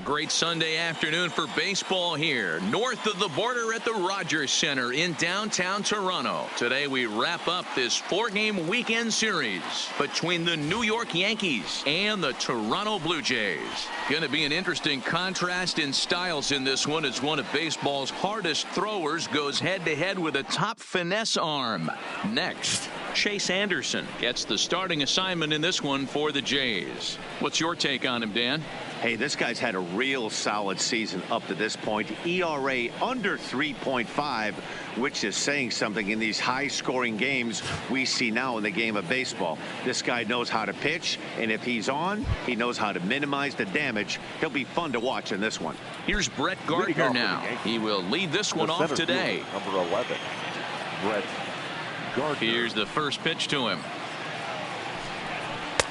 great Sunday afternoon for baseball here north of the border at the Rogers Center in downtown Toronto. Today we wrap up this 4-game weekend series between the New York Yankees and the Toronto Blue Jays. Going to be an interesting contrast in styles in this one as one of baseball's hardest throwers goes head-to-head with a top finesse arm. Next, Chase Anderson gets the starting assignment in this one for the Jays. What's your take on him, Dan? Hey, this guy's had a real solid season up to this point. ERA under 3.5, which is saying something in these high-scoring games we see now in the game of baseball. This guy knows how to pitch, and if he's on, he knows how to minimize the damage. He'll be fun to watch in this one. Here's Brett Gardner now. He will lead this one off today. Number 11, Brett Gardner. Here's the first pitch to him.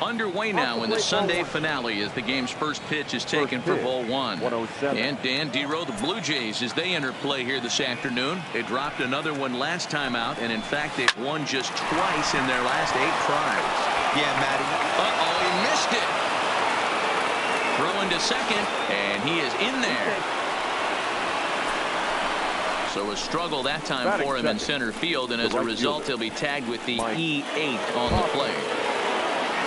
Underway now in the Sunday finale as the game's first pitch is taken for ball one. And Dan Dero, the Blue Jays, as they enter play here this afternoon. They dropped another one last time out, and in fact they've won just twice in their last 8 tries. Yeah, Matty. Uh-oh, he missed it. Throwing to second, and he is in there. So a struggle that time for him in center field, and as a result he'll be tagged with the E8 on the play.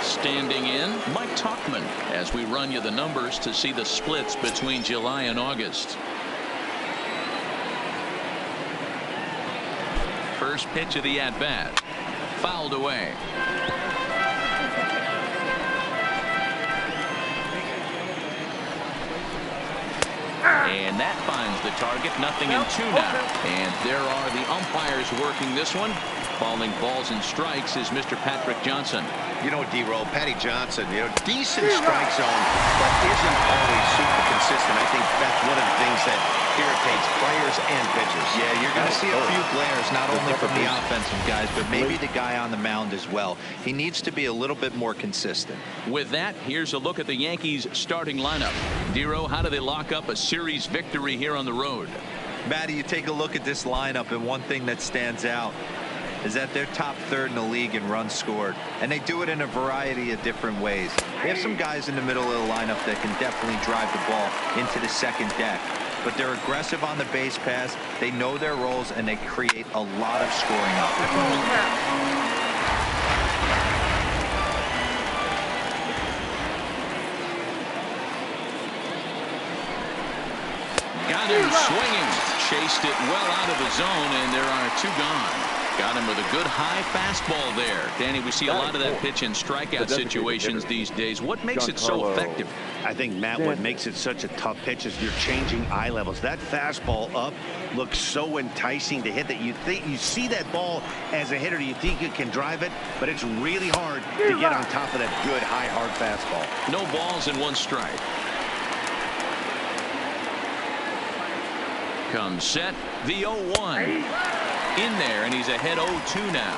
Standing in, Mike Tauchman, as we run you the numbers to see the splits between July and August. First pitch of the at-bat. Fouled away. And that finds the target. 0-2 now. And there are the umpires working this one. Calling balls and strikes is Mr. Patrick Johnson. You know, D-Roll, Patty Johnson, decent strike zone, but isn't always super consistent. I think that's one of the things that irritates players and pitchers. Yeah, you're going to see a few glares, not only from the offensive guys, but maybe the guy on the mound as well. He needs to be a little bit more consistent. With that, here's a look at the Yankees starting lineup. Dero, how do they lock up a series victory here on the road? Matty, you take a look at this lineup, and one thing that stands out is that they're top third in the league in runs scored, and they do it in a variety of different ways. They have some guys in the middle of the lineup that can definitely drive the ball into the second deck, but they're aggressive on the base pass, they know their roles, and they create a lot of scoring opportunities. Got him swinging. Chased it well out of the zone, and there are 2 gone. Got him with a good high fastball there. Danny, we see a lot of that pitch in strikeout situations these days. What makes it so effective? I think, Matt, what makes it such a tough pitch is you're changing eye levels. That fastball up looks so enticing to hit that you see that ball as a hitter, you think you can drive it, but it's really hard to get on top of that good high hard fastball. No balls and 1 strike. Comes set, the 0-1. In there, and he's ahead 0-2 now.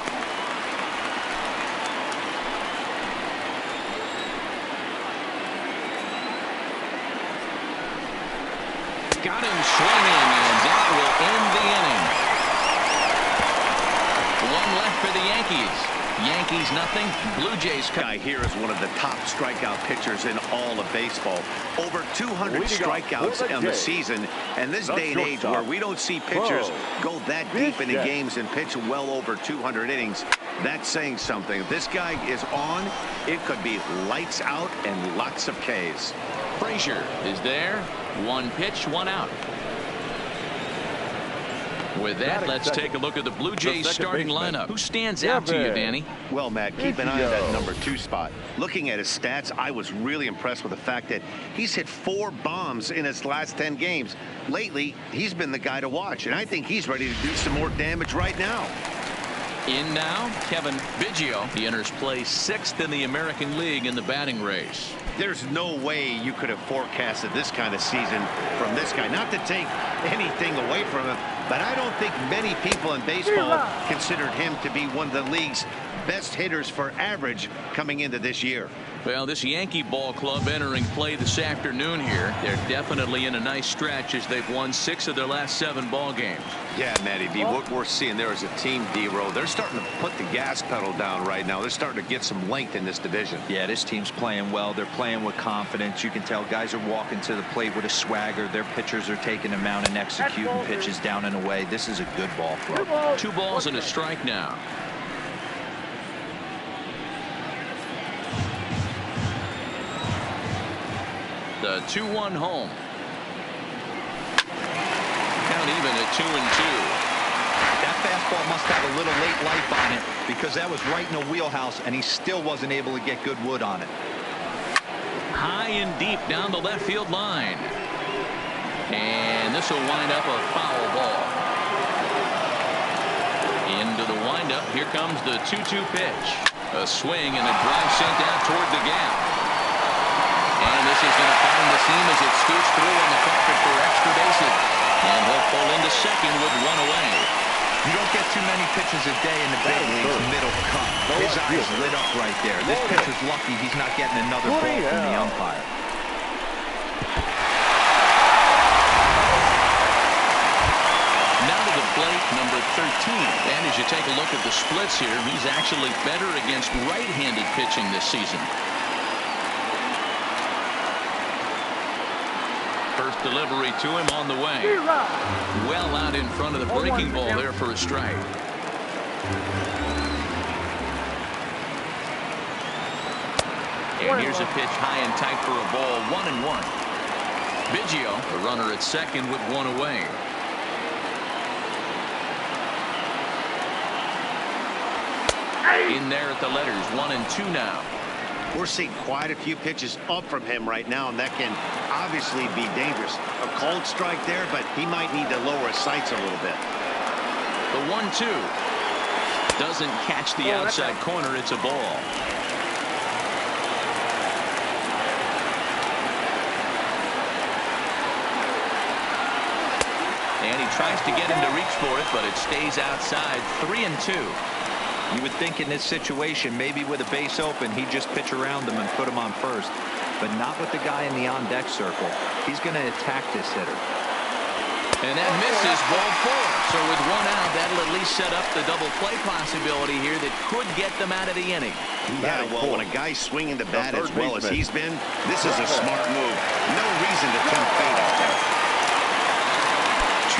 Got him swinging, and that will end the inning. 1 left for the Yankees. Yankees nothing. Blue Jays. Guy here is one of the top strikeout pitchers in all of baseball. Over 200 strikeouts in the season. And this day and age where we don't see pitchers go that deep into games and pitch well over 200 innings, that's saying something. If this guy is on, it could be lights out and lots of Ks. Frazier is there. 1 pitch, 1 out. With that, let's take a look at the Blue Jays starting lineup. Who stands out to you, Danny? Well, Matt, keep an eye on that number 2 spot. Looking at his stats, I was really impressed with the fact that he's hit 4 bombs in his last 10 games. Lately, he's been the guy to watch, and I think he's ready to do some more damage right now. In now, Kevin Biggio. He enters play 6th in the American League in the batting race. There's no way you could have forecasted this kind of season from this guy. Not to take anything away from him, but I don't think many people in baseball considered him to be one of the league's best hitters for average coming into this year. Well, this Yankee ball club entering play this afternoon here. They're definitely in a nice stretch as they've won 6 of their last 7 ball games. Yeah, Matty V, what we're seeing there is a team, D-Row. They're starting to put the gas pedal down right now. They're starting to get some length in this division. Yeah, this team's playing well. They're playing with confidence. You can tell guys are walking to the plate with a swagger. Their pitchers are taking them out and executing pitches down and away. This is a good ball club. 2 balls and a strike now. The 2-1 home. Count even at 2-2. That fastball must have a little late life on it because that was right in the wheelhouse and he still wasn't able to get good wood on it. High and deep down the left field line. And this will wind up a foul ball. Into the windup. Here comes the 2-2 pitch. A swing and a drive sent out toward the gap. And this is going to find the seam as it scoots through on the carpet for extra bases. And he'll pull into second with 1 away. You don't get too many pitches a day in the big leagues middle cut. His eyes lit up right there. This pitcher's lucky he's not getting another ball from the umpire. Now to the plate, number 13. And as you take a look at the splits here, he's actually better against right-handed pitching this season. First delivery to him on the way. Well out in front of the breaking ball there for a strike. And here's a pitch high and tight for a ball. 1-1. Biggio, the runner at second with 1 away. In there at the letters. 1-2 now. We're seeing quite a few pitches up from him right now, and that can obviously be dangerous. A cold strike there, but he might need to lower his sights a little bit. The 1-2 doesn't catch the outside corner. It's a ball. And he tries to get him to reach for it, but it stays outside. 3-2. You would think in this situation, maybe with a base open, he'd just pitch around them and put him on first. But not with the guy in the on-deck circle. He's going to attack this hitter. And that misses, ball 4. So with 1 out, that'll at least set up the double play possibility here that could get them out of the inning. Yeah, well, when a guy's swinging the bat as well as he's been, this is a smart move. No reason to tempt fate out there.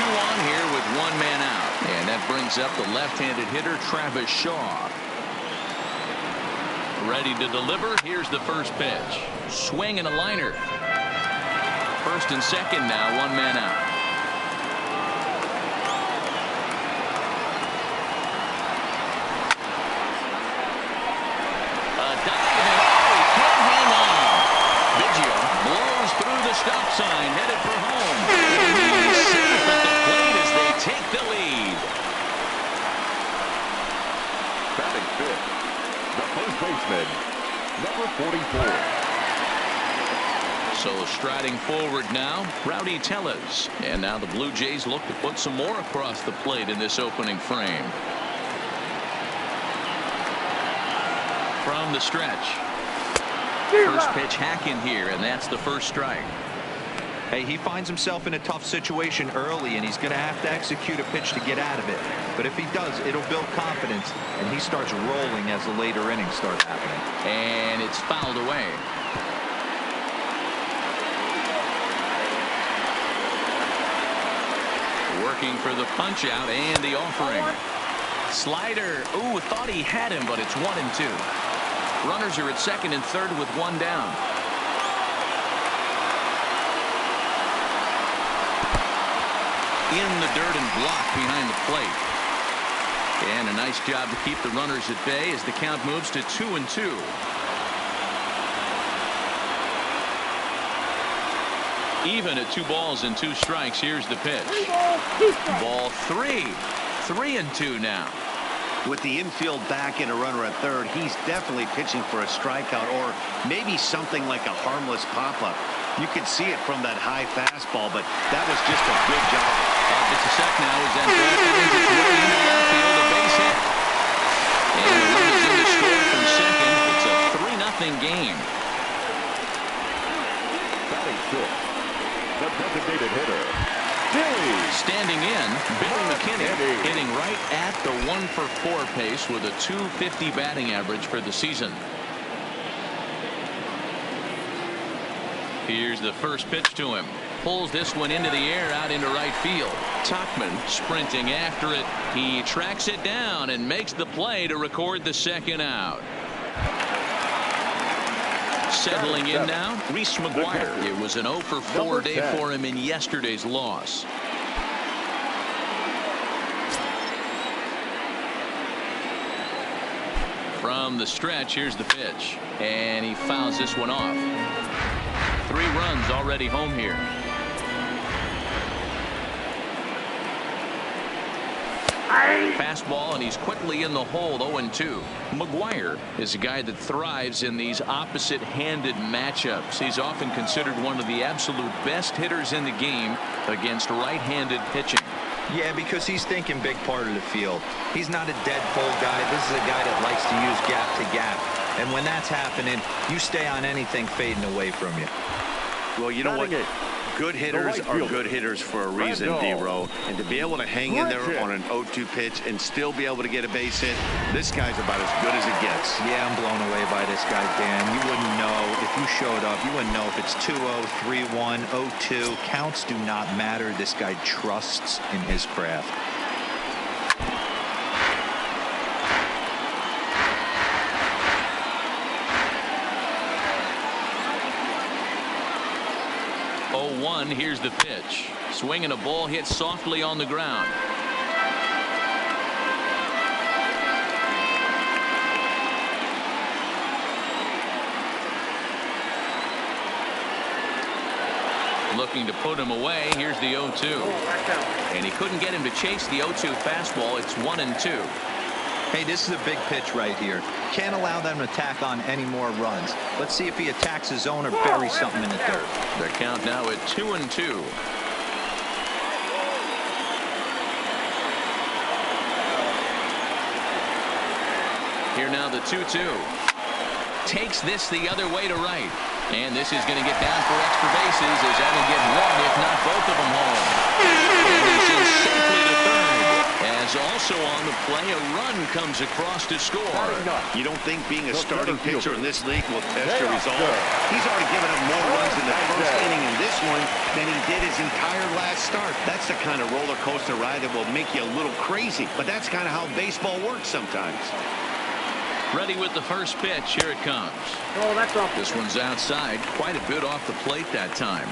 2 on here with 1 man out. And that brings up the left-handed hitter, Travis Shaw. Ready to deliver. Here's the first pitch. Swing and a liner. First and second now, 1 man out. A dive and he can't hang on. Biggio blows through the stop sign, headed for home. He's safe at the plate as they take the lead. Batting fifth, the first baseman, number 44. So striding forward now, Rowdy Tellez. And now the Blue Jays look to put some more across the plate in this opening frame. From the stretch. First pitch hack in here, and that's the first strike. Hey, he finds himself in a tough situation early, and he's going to have to execute a pitch to get out of it. But if he does, it'll build confidence, and he starts rolling as the later innings start happening. And it's fouled away. Working for the punch out and the offering. Slider. Ooh, thought he had him, but it's 1-2. Runners are at second and third with 1 down. In the dirt and blocked behind the plate. And a nice job to keep the runners at bay as the count moves to 2-2. Even at 2 balls and 2 strikes. Here's the pitch. Ball 3. 3-2 now. With the infield back and a runner at third, he's definitely pitching for a strikeout or maybe something like a harmless pop-up. You could see it from that high fastball, but that was just a good job. It's a sec now as that ball finds its way into left field, a base hit. And the run is in the game. Batting fifth, the designated hitter, Billy. Standing in, Billy McKinney, hitting right at the 1-for-4 pace with a .250 batting average for the season. Here's the first pitch to him. Pulls this one into the air out into right field. Tauchman sprinting after it. He tracks it down and makes the play to record the second out. Settling in now, Reese McGuire. It was an 0-for-4 day for him in yesterday's loss. From the stretch, here's the pitch. And he fouls this one off. 3 runs already home here. Fastball, and he's quickly in the hole. 0-2. McGuire is a guy that thrives in these opposite-handed matchups. He's often considered one of the absolute best hitters in the game against right-handed pitching. Yeah, because he's thinking big part of the field. He's not a dead pull guy. This is a guy that likes to use gap to gap. And when that's happening, you stay on anything fading away from you. Well, you know what? Good hitters are good hitters for a reason, D-Row. And to be able to hang in there on an 0-2 pitch and still be able to get a base hit, this guy's about as good as it gets. Yeah, I'm blown away by this guy, Dan. You wouldn't know if you showed up. You wouldn't know if it's 2-0, 3-1, 0-2. Counts do not matter. This guy trusts in his craft. Here's the pitch. Swinging a ball hit softly on the ground. Looking to put him away. Here's the 0-2. And he couldn't get him to chase the 0-2 fastball. It's 1-2. Hey, this is a big pitch right here. Can't allow them to tack on any more runs. Let's see if he attacks his zone or buries something in the dirt. The count now at 2-2. Here now the 2-2. Takes this the other way to right. And this is going to get down for extra bases as that'll get one, if not both of them home. And this is safely to third. As also on the play, a run comes across to score. You don't think being a starting pitcher in this league will test your resolve? He's already given up more runs in the first inning in this one than he did his entire last start. That's the kind of roller coaster ride that will make you a little crazy. But that's kind of how baseball works sometimes. Ready with the first pitch. Here it comes. Oh, that's off. This one's outside. Quite a bit off the plate that time.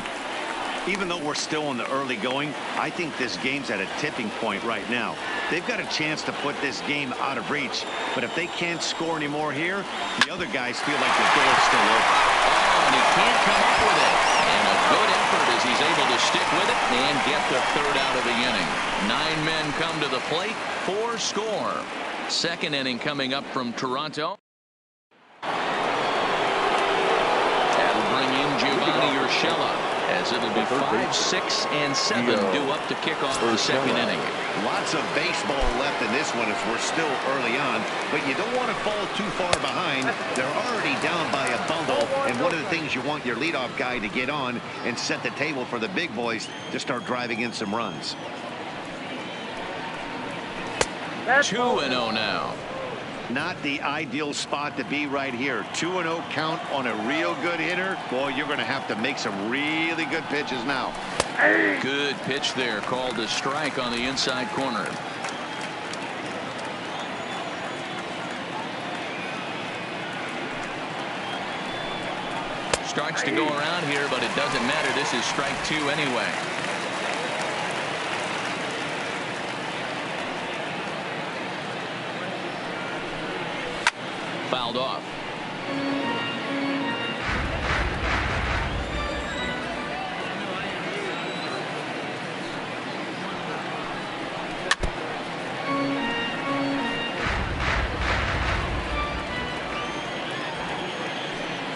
Even though we're still in the early going, I think this game's at a tipping point right now. They've got a chance to put this game out of reach. But if they can't score anymore here, the other guys feel like the door's still open. Oh, and he can't come up with it. And a good effort as he's able to stick with it and get the third out of the inning. 9 men come to the plate, 4 score. Second inning coming up from Toronto. That'll bring in Giovanni Urshela, as it'll be 5, 6, and 7 due up to kick off the second inning. Lots of baseball left in this one as we're still early on, but you don't want to fall too far behind. They're already down by a bundle, and one of the things you want your leadoff guy to get on and set the table for the big boys to start driving in some runs. 2-0 now. Not the ideal spot to be right here. 2-0 count on a real good hitter. Boy, you're going to have to make some really good pitches now. Good pitch there, called a strike on the inside corner. Strikes to go around here, but it doesn't matter. This is strike 2 anyway. Fouled off.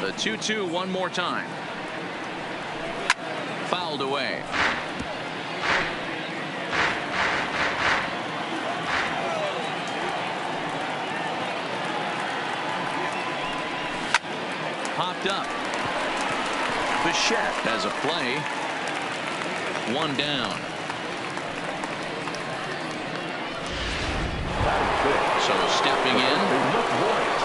The 2-2 one more time. Fouled away. popped up. Bichette has a play. One down. So stepping in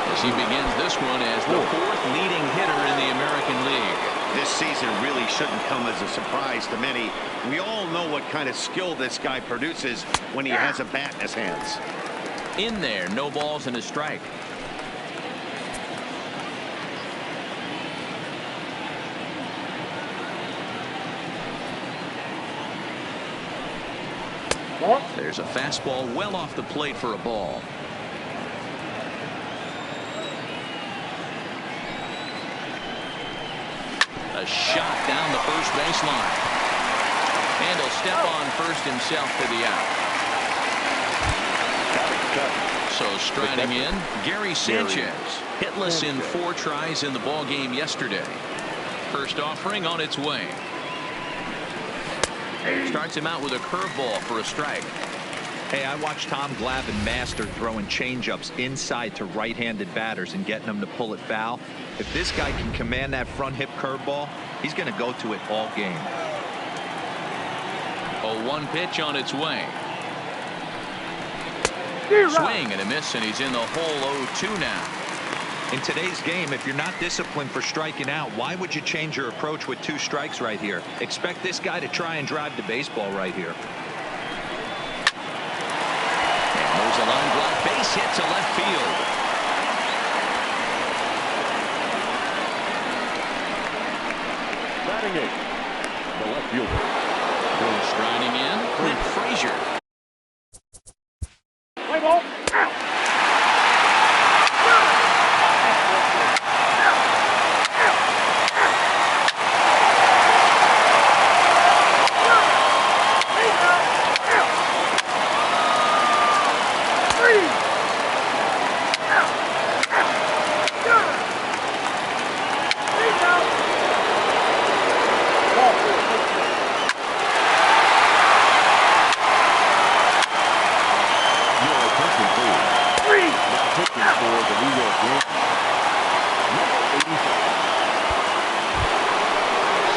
as he begins this one as the fourth leading hitter in the American League. This season really shouldn't come as a surprise to many. We all know what kind of skill this guy produces when he has a bat in his hands. In there, no balls and a strike. There's a fastball well off the plate for a ball. A shot down the first baseline. And he'll step on first himself for the out. So striding in, Gary Sanchez. Hitless in 4 tries in the ball game yesterday. First offering on its way. Starts him out with a curveball for a strike. Hey, I watched Tom Glavine master throwing changeups inside to right-handed batters and getting them to pull it foul. If this guy can command that front hip curveball, he's going to go to it all game. A 1 pitch on its way. Swing and a miss, and he's in the hole 0-2 now. In today's game, if you're not disciplined for striking out, why would you change your approach with 2 strikes right here? Expect this guy to try and drive the baseball right here. And there's a line drive base hit to left field. Batting 8, the left fielder. Striding in, Clint Frazier. Play ball. Out.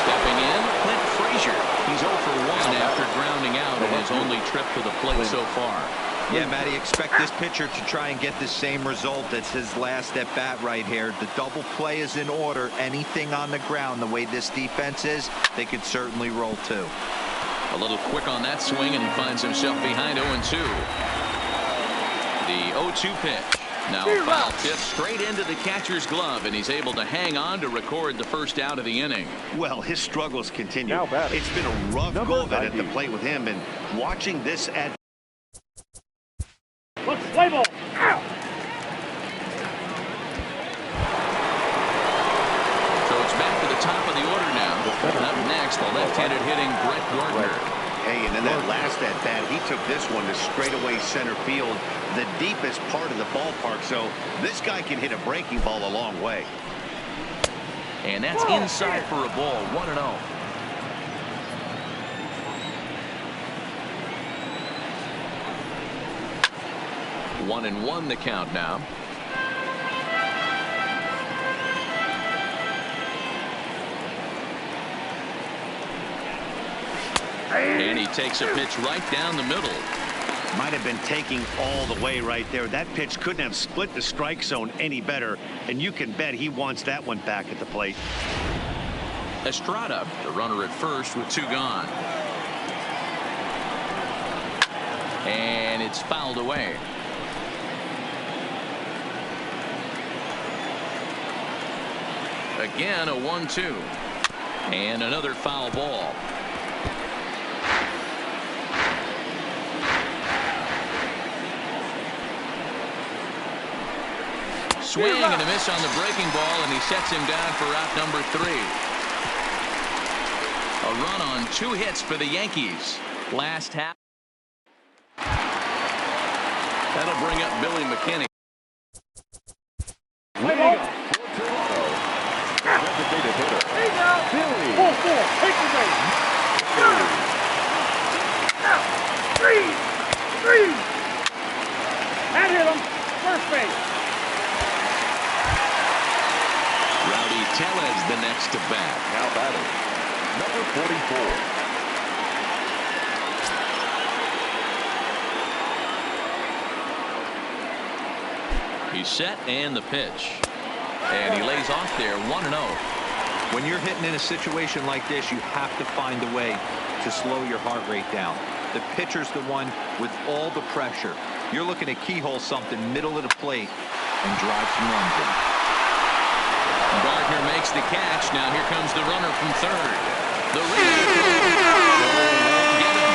Stepping in, Clint Frazier. He's 0 for 1 after grounding out in his only trip to the plate so far. Yeah, Matty, expect this pitcher to try and get the same result as his last at bat right here. The double play is in order. Anything on the ground, the way this defense is, they could certainly roll too. A little quick on that swing, and he finds himself behind 0-2. The 0-2 pitch. Now a foul tip straight into the catcher's glove, and he's able to hang on to record the first out of the inning. Well, his struggles continue. It's been a rough go of it at the plate with him, and watching this at Play ball. Out. So it's back to the top of the order now. And up next, the left-handed hitting Brett Gardner. Hey, and in that last at bat, he took this one to straightaway center field, the deepest part of the ballpark. So this guy can hit a breaking ball a long way. And that's inside for a ball, 1-0. 1-1 the count now. And he takes a pitch right down the middle. Might have been taking all the way right there. That pitch couldn't have split the strike zone any better, and you can bet he wants that one back at the plate. Estrada, the runner at first with 2 gone. And it's fouled away. Again, a 1-2. And another foul ball. Swing and a miss on the breaking ball, and he sets him down for out number 3. A run on 2 hits for the Yankees. Last half. That'll bring up Billy McKinney. Designated hitter. Billy. 4-4. Take the base. 3. That hit him. First base. Rowdy Tellez the next to bat. Now batting, number 44. He's set and the pitch. And he lays off there 1-0. When you're hitting in a situation like this, you have to find a way to slow your heart rate down. The pitcher's the one with all the pressure. You're looking to keyhole something middle of the plate and drive some runs in. Gardner makes the catch. Now here comes the runner from third. The won't get him.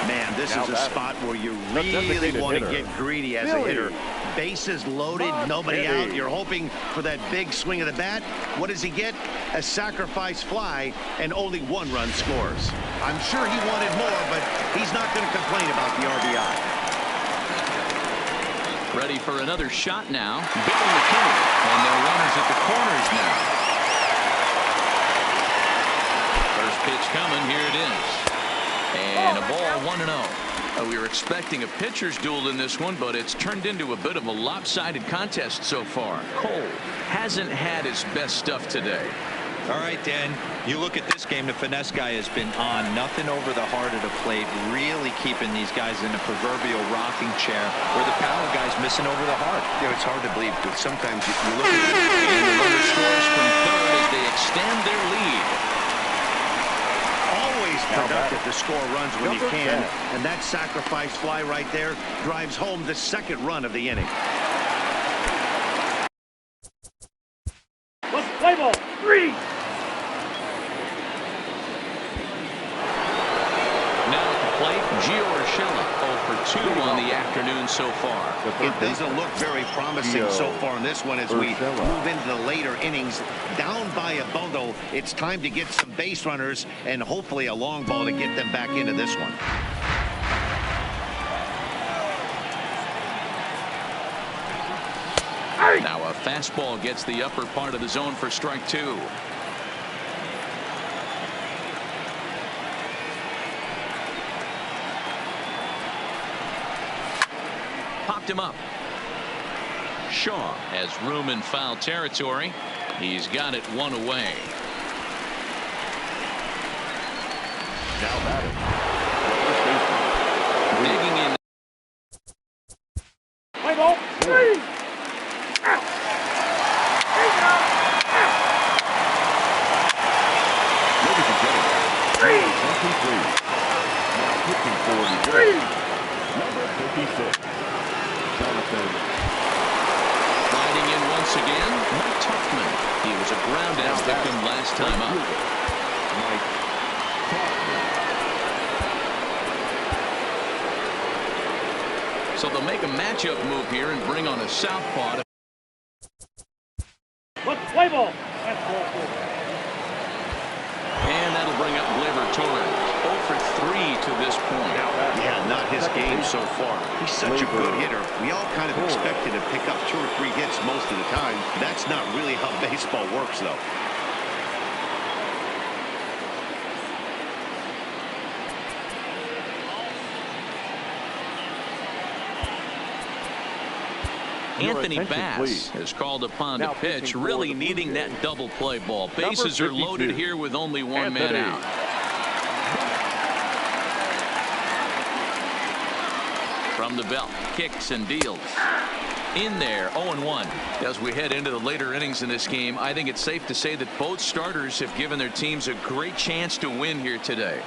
Man, this is a spot where you really want to get greedy as a hitter. Bases loaded, nobody out. You're hoping for that big swing of the bat. What does he get? A sacrifice fly, and only 1 run scores. I'm sure he wanted more, but he's not going to complain about the RBI. Ready for another shot now. Bill McKinney. And their runners at the corners now. First pitch coming. Here it is. And a ball 1-0. We were expecting a pitcher's duel in this one, but it's turned into a bit of a lopsided contest so far. Cole hasn't had his best stuff today. All right, Dan, you look at this game, the finesse guy has been on. Nothing over the heart of the plate, really keeping these guys in a proverbial rocking chair where the power guy's missing over the heart. You know, it's hard to believe, but sometimes you look at it. And the runner scores from third as they extend their lead. Always productive to score runs when you can, and that sacrifice fly right there drives home the second run of the inning. Let's play ball. 3. Now at the plate, Gio Urshela 0 for 2 on the afternoon so far. It doesn't look very promising so far in this one as we move into the later innings. Down by a bundle, it's time to get some base runners and hopefully a long ball to get them back into this one. Now a fastball gets the upper part of the zone for strike 2. Popped him up. Shaw has room in foul territory. He's got it 1 away. Now batting, Digging in. play ball. 3. Ladies and gentlemen, 23. Now pitching for the number 56. Jonathan. Sliding in once again, Mike Tuffman. He was a ground out victim last time up. Mike Tuffman. So they'll make a matchup move here and bring on a southpaw. Let's play ball. That's ball 4. And that'll bring up Gleyber Torres. 0 for 3 to this point. Yeah, not his game so far. He's such a good hitter. We all kind of expected to pick up 2 or 3 hits most of the time. That's not really how baseball works, though. Anthony Bass has called upon to pitch, really needing that double play ball. Bases are loaded here with only 1 man out. From the belt, kicks and deals. In there, 0-1. As we head into the later innings in this game, I think it's safe to say that both starters have given their teams a great chance to win here today.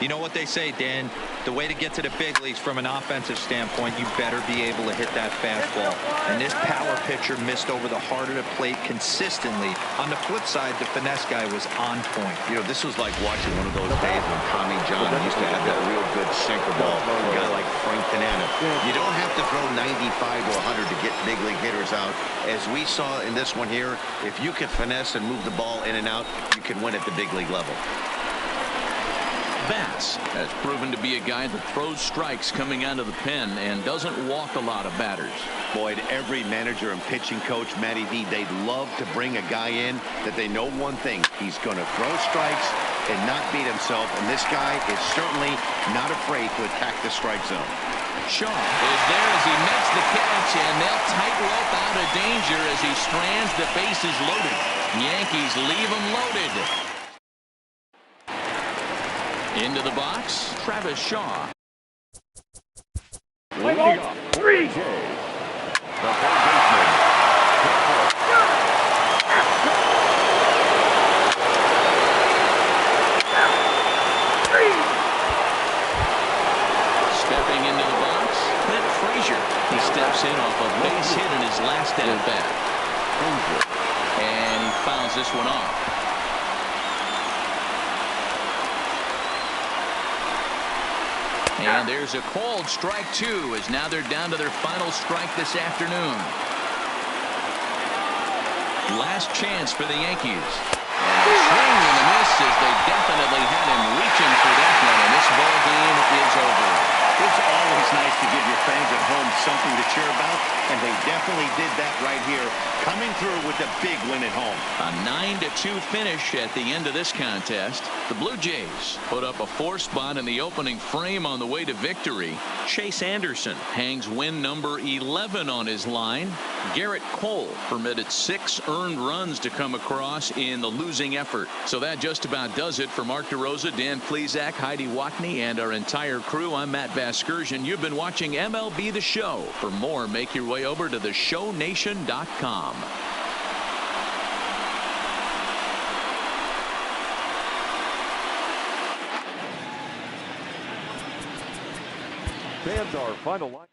You know what they say, Dan? The way to get to the big leagues from an offensive standpoint, you better be able to hit that fastball. And this power pitcher missed over the heart of the plate consistently. On the flip side, the finesse guy was on point. You know, this was like watching one of those days when Tommy John used to have that real good sinker ball. A guy like Frank Tanana. You don't have to throw 95 or 100 to get big league hitters out. As we saw in this one here, if you can finesse and move the ball in and out, you can win at the big league level. Bass has proven to be a guy that throws strikes coming out of the pen and doesn't walk a lot of batters. Boyd, every manager and pitching coach, Matty V, they'd love to bring a guy in that they know one thing. He's going to throw strikes and not beat himself, and this guy is certainly not afraid to attack the strike zone. Shaw is there as he makes the catch, and they'll tight rope out of danger as he strands the bases loaded. Yankees leave him loaded. Into the box, Travis Shaw. Leading off for the Jays, the third baseman, Stepping into the box, Clint Frazier. He steps in off a base hit in his last at-bat. And he fouls this one off. And there's a called strike two, as now they're down to their final strike this afternoon. Last chance for the Yankees. And a swing and a miss as they definitely had him reaching for that one, and this ball game is over. It's always nice to give your fans at home something to cheer about, and they definitely did that right here, coming through with a big win at home. A 9-2 finish at the end of this contest. The Blue Jays put up a 4 spot in the opening frame on the way to victory. Chase Anderson hangs win number 11 on his line. Garrett Cole permitted 6 earned runs to come across in the losing effort. So that just about does it for Mark DeRosa, Dan Plesac, Heidi Watney, and our entire crew. I'm Matt Vasgersian. You've been watching MLB The Show. For more, make your way over to theshownation.com. fans, our final line.